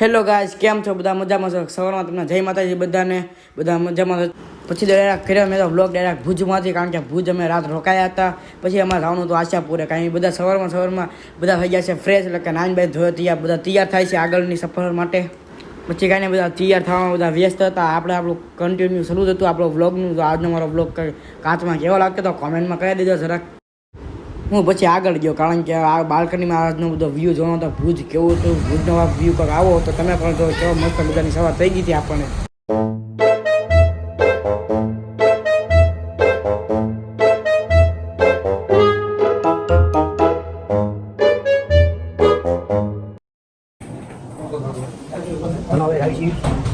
Hello guys, કેમ છો? બધા મજામાં છો? સવારમાં તમને જય માતાજી બધાને. બધા મજામાં. પછી ડાયરેક્ટ કર્યો મેં તો વ્લોગ ડાયરેક્ટ ભુજમાંથી, કારણ કે ભુજ અમે રાત રોકાયા હતા. પછી અમારે જવાનું હતું આશાપુરે, કારણ કે બધા સવારમાં બધા થઈ ગયા છે ફ્રેશ, એટલે કે નાઈન બાય ધોયો તૈયાર, બધા તૈયાર થાય છે આગળની સફર માટે. પછી કાંઈ બધા તૈયાર થવામાં બધા વ્યસ્ત હતા. આપણું કન્ટિન્યુ શરૂ જ હતું આપણો વ્લોગનું. તો આજનો મારો વ્લોગ કાચમાં કેવો લાગતો તો કોમેન્ટમાં કહી દેજો જરાક. હું પછી આગળ ગયો, કારણ કે આ બાલ્કનીમાં આજનો બધો વ્યૂ જોવાનો હતો. ભુજ કેવું હતું, ભુજનો વ્યૂ કંઈક આવો તો તમે પણ જો કેવો મસ્ત મજાની સવાર થઈ ગઈ હતી આપણને.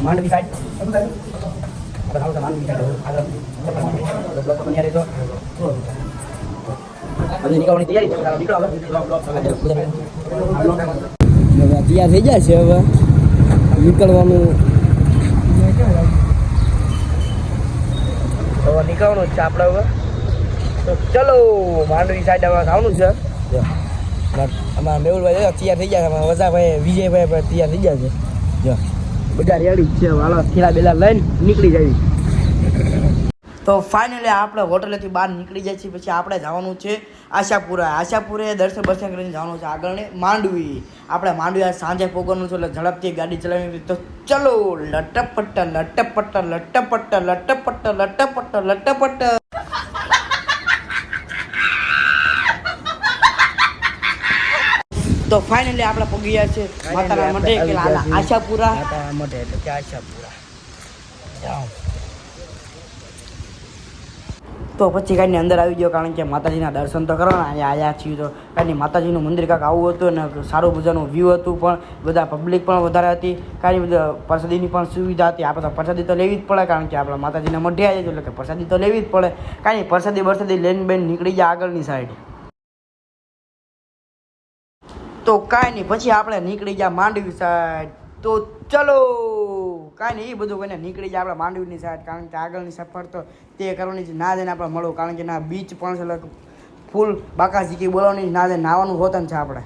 માંડવી સાઈડ નીકળવાની તૈયારી તૈયાર થઈ જાય છે. હવે નીકળવાનું નીકળવાનું જ છે આપણે હવે. તો ચલો માંડવી સાઈડ હવે આવવાનું છે. અમારા મેહુલભાઈ તૈયાર થઈ ગયા છે, વજાભાઈ વિજયભાઈ તૈયાર થઈ ગયા છે. જો બધા રેડી છે, વાળો થેલા બેલા લઈને નીકળી જાય. તો ફાઇનલી આપણે હોટલેથી બહાર નીકળી જાય છે. પછી આપણે જવાનું છે આશાપુરે દર્શન કરીને જવાનું છે આગળ માંડવી. આપણે માંડવી સાંજે પોગવાનું છે, એટલે ઝડપથી ગાડી ચલાવી. તો ચલો લટપટ લટપટ લટપટ લટપટ લટપટ લટપટ. તો ફાઇનલી આપણે પગી ગયા છે માતાના મઢે, કે આશાપુરા મઢે, એટલે કે આશાપુરા. તો પછી કાંઈ અંદર આવી ગયો, કારણ કે માતાજીના દર્શન તો કરવાના. અહીંયા આવ્યા છીએ તો કાંઈ માતાજીનું મંદિર કાંઈક આવું હતું ને સારું મજાનું વ્યૂ હતું, પણ બધા પબ્લિક પણ વધારે હતી. કાંઈ બધા પ્રસાદીની પણ સુવિધા હતી. આપણે તો પ્રસાદી તો લેવી જ પડે, કારણ કે આપણા માતાજીના મઢે આવ્યા છે, એટલે કે પ્રસાદી તો લેવી જ પડે. કાંઈ પ્રસાદી લઈને બેન નીકળી જાય આગળની સાઈડ. તો કાંઈ નહીં, પછી આપણે નીકળી ગયા માંડવી સાઈડ. તો ચલો કાંઈ નહીં, એ બધું કોઈને નીકળી જાય આપણે માંડવીની સાઈડ, કારણ કે આગળની સફર તો તે કરવાની છે. ના જઈને આપણે મળવું, કારણ કે ના બીચ પણ છે, એટલે ફૂલ બાકાજીકી બોલાવવાની. ના જઈને નાવાનું હોતન છે આપણે.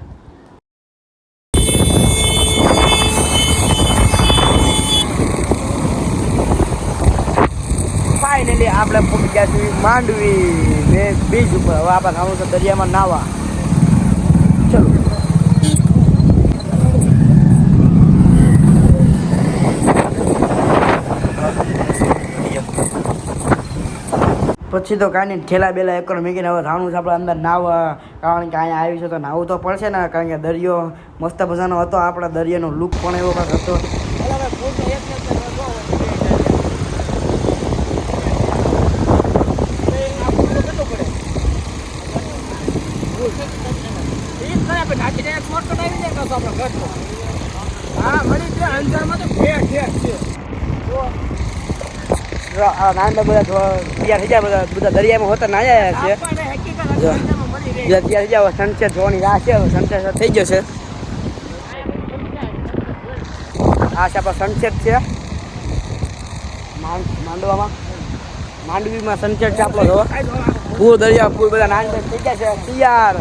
ફાઇનલી આપણે પહોંચી ગયા છીએ માંડવી બીચ ઉપર. હવે આપણે ખાવાનું છે દરિયામાં નાવા. ચલો પછી તો કાંઈ નહીં, ઠેલા બેલા એકર મૂકીને હવે રાણું છે આપણે અંદર નાવા, કારણ કે અહીંયા આવી છે તો નાવું તો પડશે ને, કારણ કે દરિયો મસ્ત મજાનો હતો. આપણા દરિયાનો લુક પણ એવો કંઈક હતો. નાના બધા તૈયાર થઈ જાય, બધા દરિયામાં હોતા નાયા છે. તૈયાર થઈ જાય, સનસેટ જોવાની રાહ છે. સનસેટ થઈ ગયો છે. આ છે આપણો સનસેટ છે માંડવીમાં સનસેટ છે આપણો. પૂર દરિયા પૂર બધા નાના થઈ ગયા છે તૈયાર.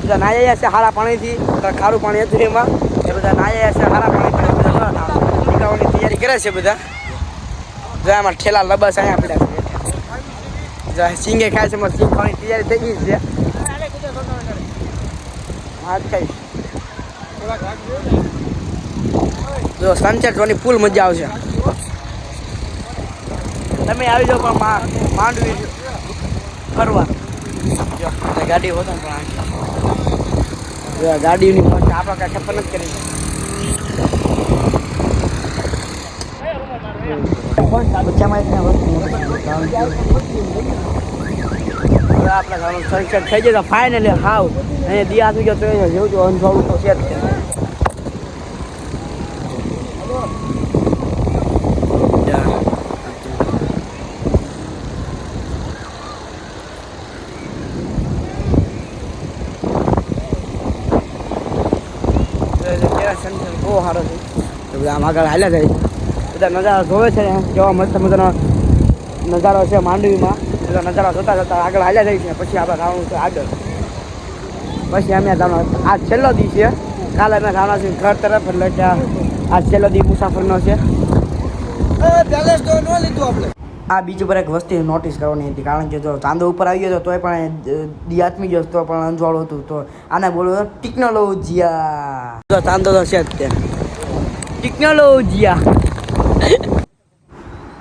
બધા નાયા છે હારા પાણીથી, ખારું પાણી હતું એમાં, એ બધા નાયા છે હારા પાણી. નીકળવાની તૈયારી કરે છે બધા. આમાં ઠેલા લબસ અહીંયા પડ્યા છે. સિંગે ખાય છે, સિંગ ખાવાની તૈયારી થઈ ગઈ છે. જો સનસેટ જોવાની ફૂલ મજા આવશે. તમે આવી જાઓ પણ માંડવી ફરવા. ગાડી હોતો પણ ગાડીની આપણે કાંઈ ખબર નથી કરી. આપણે સનસેટ થઈ જાય ફાઇનલી. હાવ અહીંયા દિયા થઈ ગયો તો જેવું તો અંધારું તો છે જ. બહુ સારો છે. તો બધા આમ આગળ હાલ્યા જાય, બધા નજારા જોવે છે કેવા મસ્ત મજાનો નજારો છે માંડવીમાં. બધા નજારા જોતા આગળ હાલ્યા જાય છે. પછી આપણે ખાવાનું છે આગળ. પછી અમે આ છેલ્લો દી છે, કાલે અમે જવાના છીએ ઘર તરફ, એટલે કે આ છેલ્લો દી મુસાફરનો છે. આ બીજ ઉપર એક વસ્તુ નોટિસ કરવાની હતી, કારણ કે જો ચાંદો ઉપર આવી ગયો તોય પણ દી આત્મી ગયો તો પણ અંજવાળું હતું. તો આને બોલો ટેકનોલોજીયા. જો ચાંદો તો છે જ તે ટેકનોલોજીયા.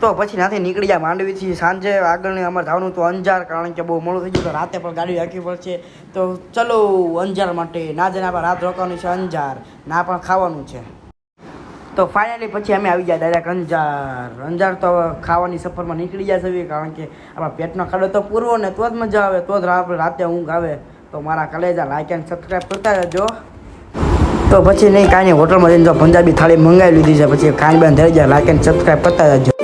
તો પછી ત્યાંથી નીકળી ગયા માંડવીથી. સાંજે આગળની અમારે જવાનું હતું અંજાર, કારણ કે બહુ મોડું થઈ ગયું તો રાતે પણ ગાડી રાખવી પડશે. તો ચલો અંજાર માટે. ના જઈને આપણે રાત રોકાવાની છે અંજાર, ના પણ ખાવાનું છે. તો ફાઇનલી પછી અમે આવી ગયા ડાયરેક્ટ અંજાર. અંજાર તો ખાવાની સફરમાં નીકળી ગયા છે, કારણ કે આપણા પેટનો ખાડો તો પૂરવો ને તો જ મજા આવે, તો જ આપણે રાતે ઊંઘ આવે. તો મારા કલેજા લાઈક એન્ડ સબસ્ક્રાઈબ કરતા રહેજો. તો પછી નહીં કાંઈ નહીં, હોટલમાં જઈને જો પંજાબી થાળી મંગાવી લીધી છે, પછી કાંઈ બંધ થઈ જાય. લાઈક એન્ડ સબસ્ક્રાઈબ કરતા રહેજો.